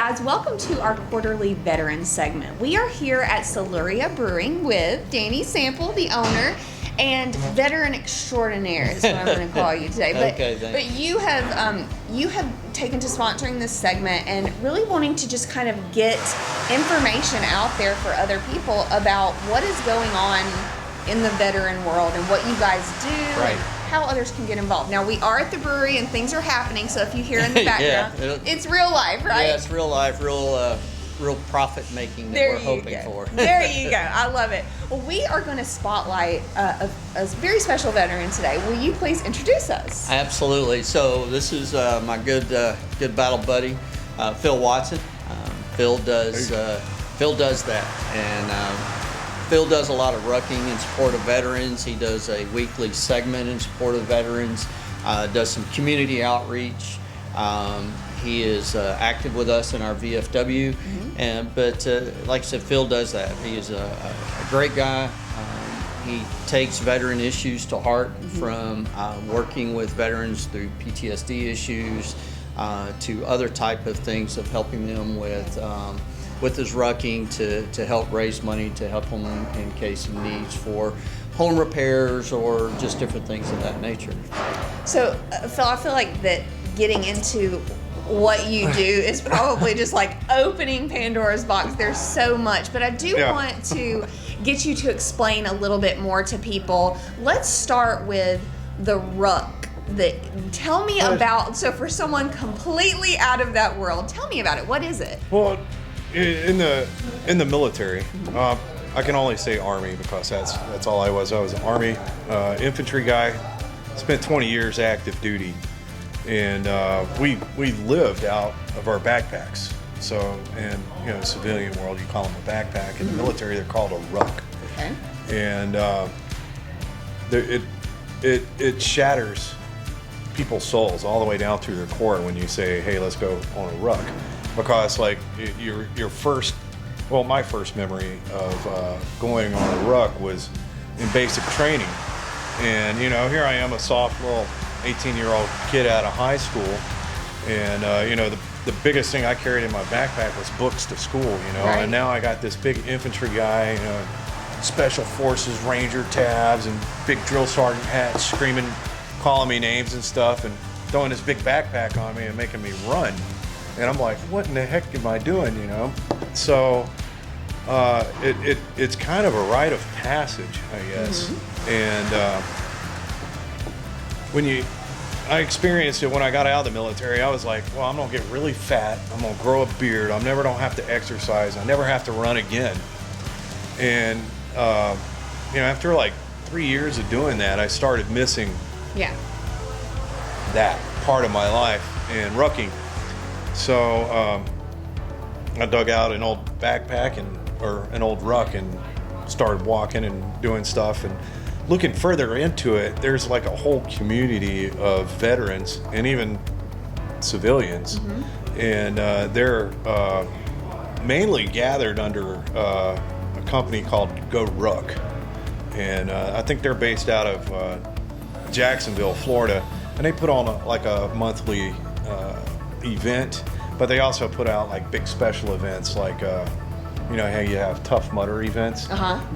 guys, welcome to our quarterly veteran segment. We are here at Siluria Brewing with Danny Sample, the owner, and veteran extraordinaire is what I'm going to call you today. But you have taken to sponsoring this segment and really wanting to just kind of get information out there for other people about what is going on in the veteran world and what you guys do. Right. How others can get involved. Now, we are at the brewery and things are happening, so if you hear in the background, it's real life, right? Yeah, it's real life, real profit making that we're hoping for. There you go. I love it. Well, we are going to spotlight a very special veteran today. Will you please introduce us? Absolutely. So this is my good battle buddy, Phil Watson. Phil does that, and Phil does a lot of rucking in support of veterans. He does a weekly segment in support of veterans, does some community outreach. He is active with us in our VFW, but like I said, Phil does that. He is a great guy. He takes veteran issues to heart, from working with veterans through PTSD issues to other type of things of helping them with his rucking to help raise money to help them in case of needs for home repairs or just different things of that nature. So, Phil, I feel like that getting into what you do is probably just like opening Pandora's box. There's so much, but I do want to get you to explain a little bit more to people. Let's start with the Ruck. Tell me about, so for someone completely out of that world, tell me about it. What is it? Well, in the military, I can only say Army because that's all I was. I was an Army infantry guy. Spent 20 years active duty, and we lived out of our backpacks. So, in civilian world, you call them a backpack. In the military, they're called a ruck. Okay. And it shatters people's souls all the way down through their core when you say, "Hey, let's go on a ruck." Because like my first memory of going on a ruck was in basic training. And, here I am, a soft little 18-year-old kid out of high school. And, the biggest thing I carried in my backpack was books to school, Right. And now I got this big infantry guy, special forces ranger tabs and big drill sergeant hats, screaming, calling me names and stuff, and throwing this big backpack on me and making me run. And I'm like, what in the heck am I doing, So it's kind of a rite of passage, I guess. And I experienced it when I got out of the military. I was like, well, I'm going to get really fat. I'm going to grow a beard. I never don't have to exercise. I never have to run again. And, after like 3 years of doing that, I started missing that part of my life and rucking. So I dug out an old backpack or an old ruck and started walking and doing stuff. And looking further into it, there's like a whole community of veterans and even civilians. And they're mainly gathered under a company called Go Ruck. And I think they're based out of Jacksonville, Florida. And they put on a monthly event, but they also put out like big special events, like how you have Tough Mudder events.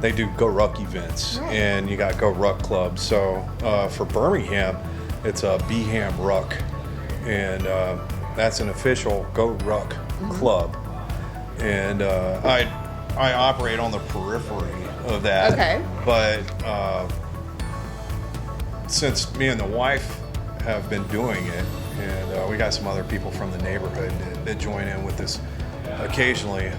They do Go Ruck events, and you got Go Ruck clubs. So for Birmingham, it's a Beham Ruck, and that's an official Go Ruck club. And I operate on the periphery of that. Okay. But since me and the wife have been doing it, and we got some other people from the neighborhood that join in with this occasionally.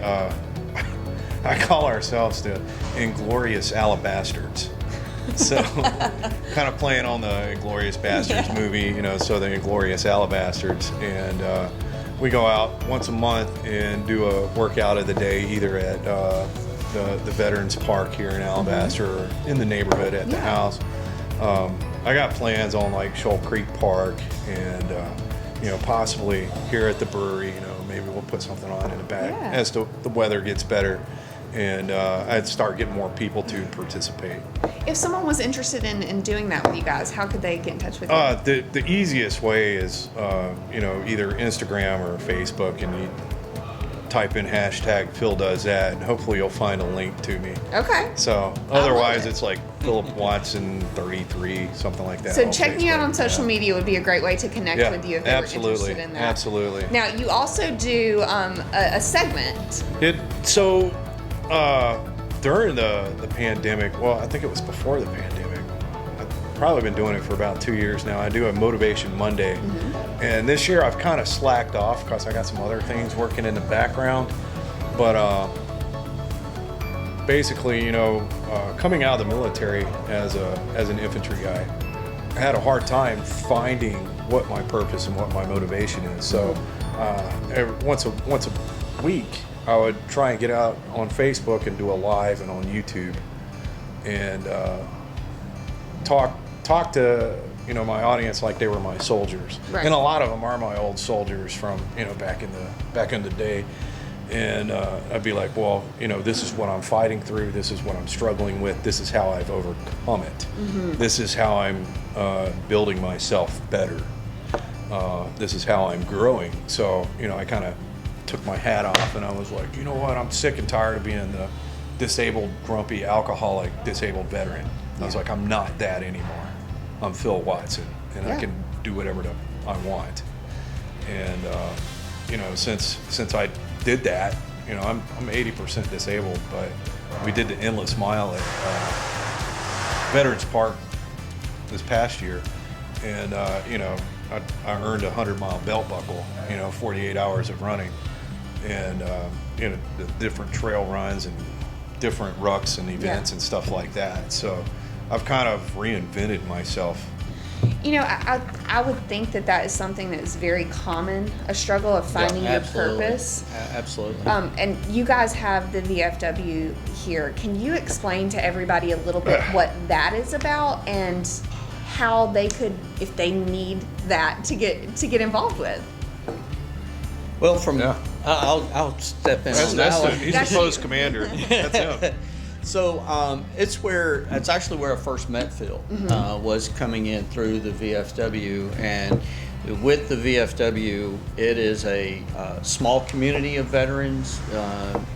I call ourselves the Inglorious Alabasters. So kind of playing on the Inglorious Bastards movie, so the Inglorious Alabasters. And we go out once a month and do a workout of the day, either at the Veterans Park here in Alabaster or in the neighborhood at the house. I got plans on like Shoal Creek Park and possibly here at the brewery. Maybe we'll put something on in the back as the weather gets better, and I'd start getting more people to participate. If someone was interested in doing that with you guys, how could they get in touch with you? The easiest way is either Instagram or Facebook, and type in hashtag Phil does that, and hopefully you'll find a link to me. Okay. So otherwise, it's like Philip Watson 33, something like that. So checking you out on social media would be a great way to connect with you if they were interested in that. Absolutely. Now, you also do a segment. During the pandemic, well, I think it was before the pandemic. I've probably been doing it for about 2 years now. I do a Motivation Monday. Mm-hmm. And this year I've kind of slacked off because I got some other things working in the background. But basically, coming out of the military as an infantry guy, I had a hard time finding what my purpose and what my motivation is. So once a week, I would try and get out on Facebook and do a live and on YouTube, and talk to my audience like they were my soldiers. Right. And a lot of them are my old soldiers from back in the day. And I'd be like, well, this is what I'm fighting through. This is what I'm struggling with. This is how I've overcome it. Mm-hmm. This is how I'm building myself better. This is how I'm growing. So, I kind of took my hat off and I was like, you know what? I'm sick and tired of being the disabled, grumpy, alcoholic, disabled veteran. I was like, I'm not that anymore. I'm Phil Watson, and I can do whatever I want. And, since I did that, I'm 80% disabled, but we did the Endless Mile at Veterans Park this past year, and I earned a 100-mile belt buckle, 48 hours of running, and the different trail runs and different rucks and events and stuff like that. So I've kind of reinvented myself. I would think that is something that is very common, a struggle of finding your purpose. Absolutely. And you guys have the VFW here. Can you explain to everybody a little bit what that is about and how they could, if they need that, to get involved with? Well, I'll step in on that one. He's the post commander. That's him. So it's actually where I first met Phil. Mm-hmm. Was coming in through the VFW, and with the VFW, it is a small community of veterans.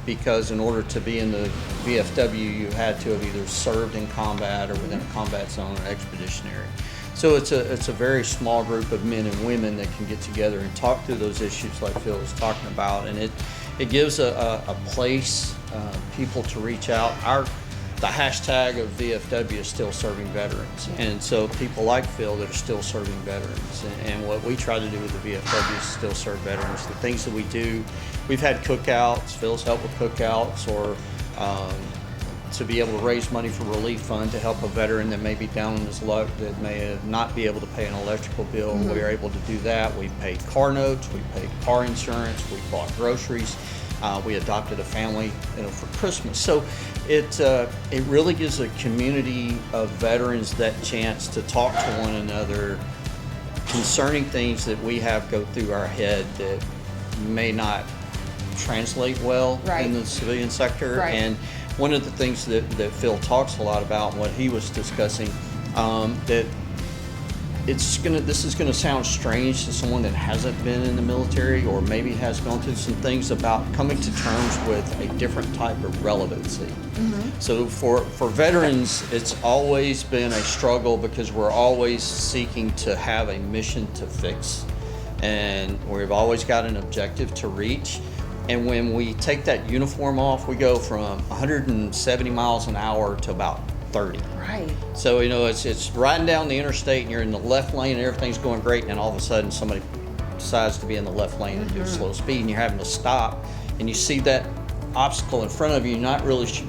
Because in order to be in the VFW, you had to have either served in combat or within a combat zone or expeditionary. So it's a very small group of men and women that can get together and talk through those issues like Phil was talking about, and it gives a place, people to reach out. The hashtag of VFW is still serving veterans, and so people like Phil that are still serving veterans, and what we try to do with the VFW is still serve veterans. The things that we do, we've had cookouts. Phil's helped with cookouts, or to be able to raise money for relief fund to help a veteran that may be down on his luck, that may not be able to pay an electrical bill. Mm-hmm. We are able to do that. We paid car notes, we paid car insurance, we bought groceries, we adopted a family for Christmas. So it really gives a community of veterans that chance to talk to one another concerning things that we have go through our head that may not translate well in the civilian sector. Right. And one of the things that Phil talks a lot about, and what he was discussing, that this is gonna sound strange to someone that hasn't been in the military or maybe has gone through some things, about coming to terms with a different type of relevancy. Mm-hmm. So for veterans, it's always been a struggle because we're always seeking to have a mission to fix, and we've always got an objective to reach. And when we take that uniform off, we go from 170 miles an hour to about 30. Right. So, it's riding down the interstate and you're in the left lane and everything's going great, and all of a sudden somebody decides to be in the left lane and do slow speed, and you're having to stop, and you see that obstacle in front of you, you're not really sure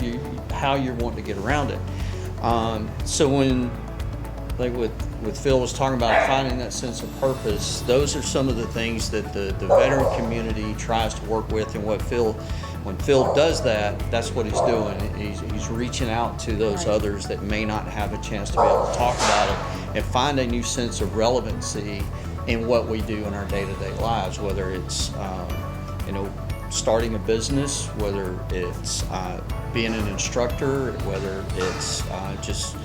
how you're wanting to get around it. So when, like with Phil was talking about finding that sense of purpose, those are some of the things that the veteran community tries to work with. And when Phil does that, that's what he's doing. He's reaching out to those others that may not have a chance to be able to talk about it and find a new sense of relevancy in what we do in our day-to-day lives, whether it's starting a business, whether it's being an instructor, whether it's just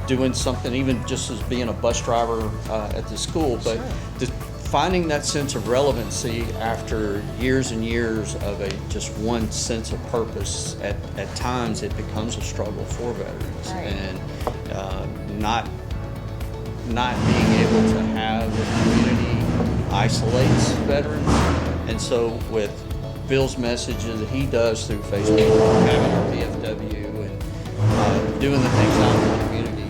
doing something, even just as being a bus driver at the school. But to finding that sense of relevancy after years and years of just one sense of purpose, at times it becomes a struggle for veterans. Right. And not being able to have a community isolates veterans. And so with Phil's messages that he does through Facebook, having our VFW, and doing the things out in the community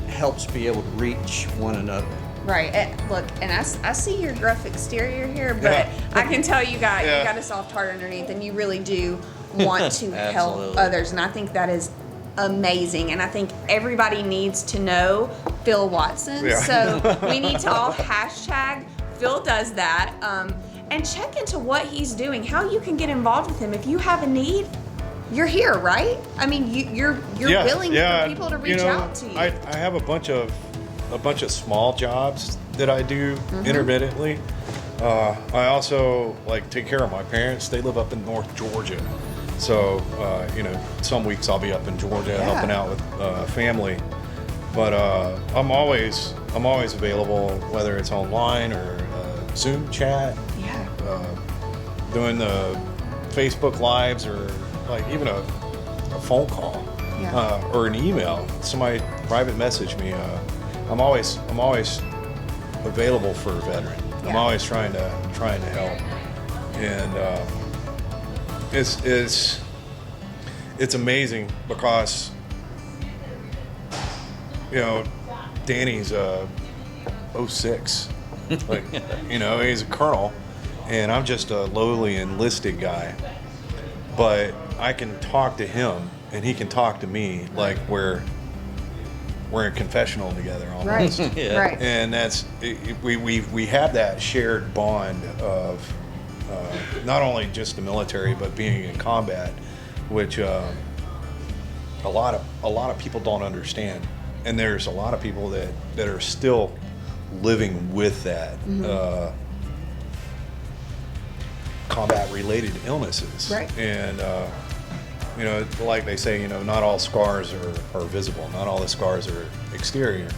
helps be able to reach one another. Right. Look, and I see your gruff exterior here, but I can tell you got a soft heart underneath, and you really do want to help others. And I think that is amazing. And I think everybody needs to know Phil Watson. Yeah. So we need to all hashtag Phil does that, and check into what he's doing, how you can get involved with him. If you have a need, you're here, right? I mean, you're willing for people to reach out to you. I have a bunch of small jobs that I do intermittently. I also take care of my parents. They live up in North Georgia, so some weeks I'll be up in Georgia helping out with family. But I'm always available, whether it's online or Zoom chat, doing the Facebook lives, or even a phone call or an email. Somebody private message me. I'm always available for a veteran. Yeah. I'm always trying to help, and it's amazing because Danny's 06, he's a colonel, and I'm just a lowly enlisted guy, but I can talk to him and he can talk to me like we're in confessional together almost. Right. Right. And that's we have that shared bond of not only just the military but being in combat, which a lot of people don't understand, and there's a lot of people that are still living with that combat related illnesses. Right. And like they say, not all scars are visible. Not all the scars are exterior.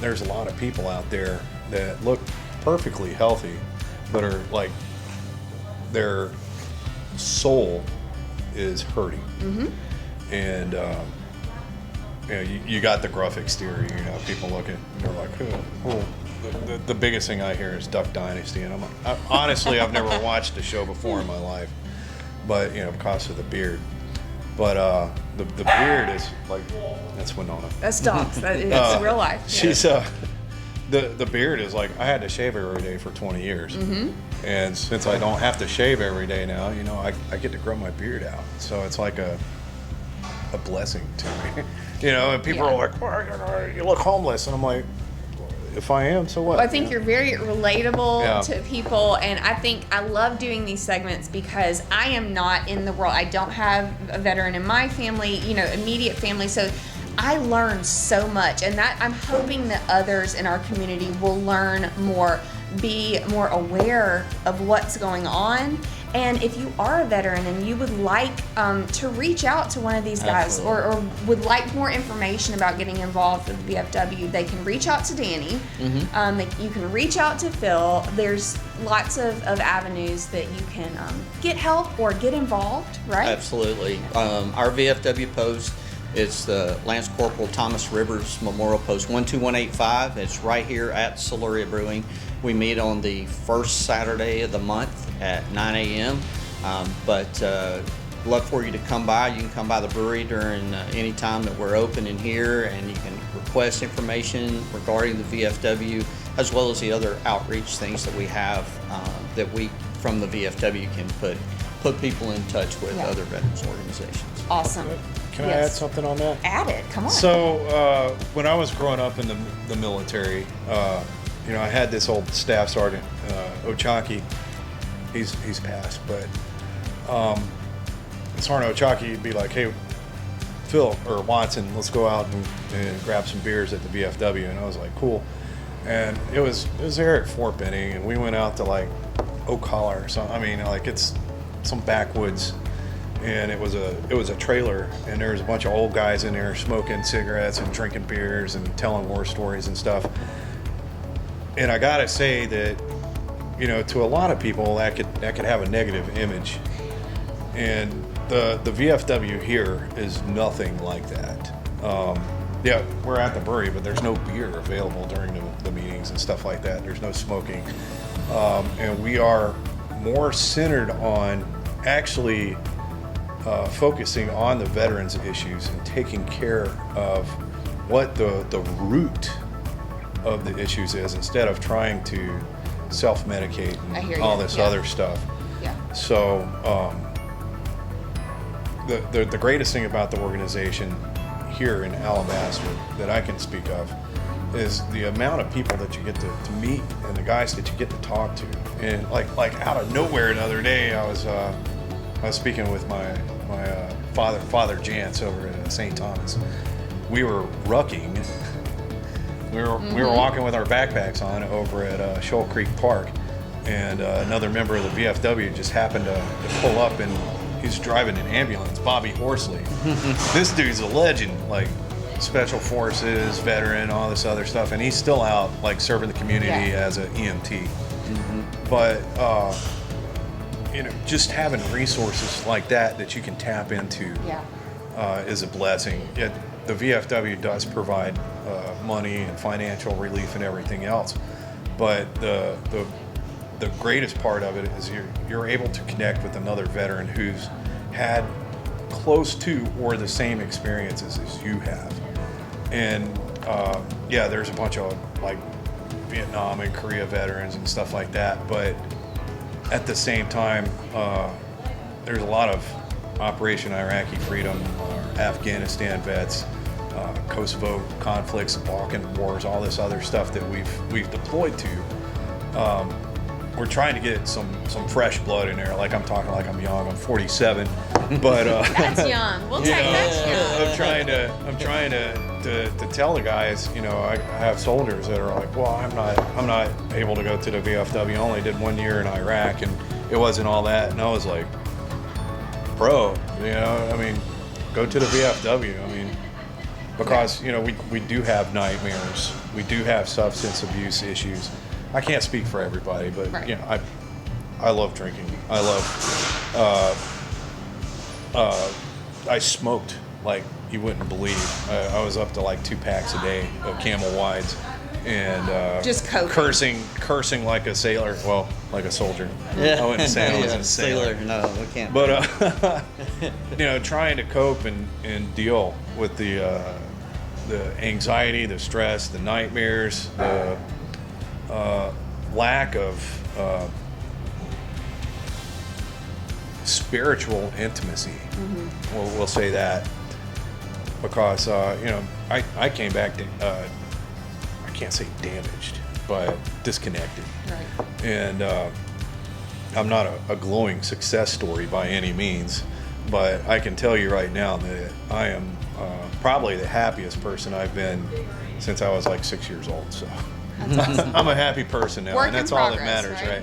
There's a lot of people out there that look perfectly healthy, but are their soul is hurting. And you got the gruff exterior. People looking, they're like, oh. The biggest thing I hear is Duck Dynasty, and honestly, I've never watched the show before in my life. But because of the beard, but the beard is that's Winona. That's Docs. It's real life. Yeah. She's the beard is I had to shave every day for 20 years, and since I don't have to shave every day now, I get to grow my beard out. So it's like a blessing to me, And people are like, well, you look homeless, and I'm like, if I am, so what? Well, I think you're very relatable to people, and I love doing these segments because I am not in the world. I don't have a veteran in my family, immediate family, so I learn so much, and that I'm hoping that others in our community will learn more, be more aware of what's going on. And if you are a veteran and you would like to reach out to one of these guys, or would like more information about getting involved with the VFW, they can reach out to Danny. You can reach out to Phil. There's lots of avenues that you can get help or get involved, right? Absolutely. Our VFW post, it's the Lance Corporal Thomas Rivers Memorial Post 12185. It's right here at Siluria Brewing. We meet on the first Saturday of the month at 9 a.m. But love for you to come by. You can come by the brewery during any time that we're open in here, and you can request information regarding the VFW, as well as the other outreach things that we have that we, from the VFW, can put people in touch with other veterans organizations. Awesome. Can I add something on that? Add it. Come on. So when I was growing up in the military, I had this old staff sergeant, Ochaki. He's passed, but Sergeant Ochaki would be like, hey, Phil or Watson, let's go out and grab some beers at the VFW. And I was like, cool. And it was there at Fort Benning, and we went out to Oak Hollow or something. I mean, it's some backwoods, and it was a trailer, and there was a bunch of old guys in there smoking cigarettes and drinking beers and telling war stories and stuff. and I gotta say that, you know, to a lot of people that could have a negative image, and the VFW here is nothing like that. Yeah, we're at the brewery, but there's no beer available during the meetings and stuff like that. There's no smoking, and we are more centered on actually focusing on the veterans' issues and taking care of what the root of the issues is, instead of trying to self-medicate and all this other stuff. Yeah. So the greatest thing about the organization here in Alabaster that I can speak of is the amount of people that you get to meet and the guys that you get to talk to. And like out of nowhere the other day, I was speaking with my father Jance over at St. Thomas. We were rucking. We were walking with our backpacks on over at Shoal Creek Park, and another member of the VFW just happened to pull up, and he's driving an ambulance, Bobby Horsley. This dude's a legend, like special forces, veteran, all this other stuff, and he's still out like serving the community as an EMT. But you know, just having resources like that you can tap into is a blessing. The VFW does provide money and financial relief and everything else, but the greatest part of it is you're able to connect with another veteran who's had close to or the same experiences as you have. And there's a bunch of like Vietnam and Korea veterans and stuff like that, but at the same time, there's a lot of Operation Iraqi Freedom, Afghanistan vets, Kosovo conflicts, Balkan wars, all this other stuff that we've deployed to. We're trying to get some fresh blood in there. Like, I'm talking like I'm young. I'm 47, but that's young. We'll take that young. I'm trying to tell the guys. You know, I have soldiers that are like, well, I'm not able to go to the VFW. I only did 1 year in Iraq, and it wasn't all that. And I was like, bro, you know, I mean, go to the VFW. I mean, because you know we do have nightmares. We do have substance abuse issues. I can't speak for everybody, but you know, I love drinking. I I smoked like you wouldn't believe. I was up to like 2 packs a day of Camel Wides, and just cursing like a sailor. Well, like a soldier. Yeah. I wouldn't say I was a sailor. No, we can't. But you know, trying to cope and deal with the anxiety, the stress, the nightmares, the lack of spiritual intimacy. We'll say that, because you know, I came back I can't say damaged, but disconnected. Right. And I'm not a glowing success story by any means, but I can tell you right now that I am probably the happiest person I've been since I was like 6 years old. So I'm a happy person now, and that's all that matters, right?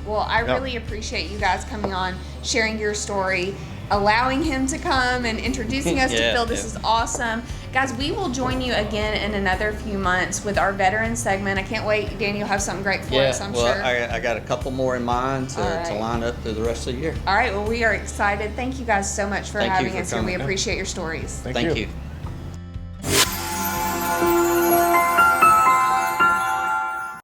Well, I really appreciate you guys coming on, sharing your story, allowing him to come and introducing us to Phil. This is awesome. Guys, we will join you again in another few months with our veteran segment. I can't wait. Danny will have something great for us, I'm sure. I got a couple more in mind to line up through the rest of the year. All right. Well, we are excited. Thank you guys so much for having us, and we appreciate your stories. Thank you.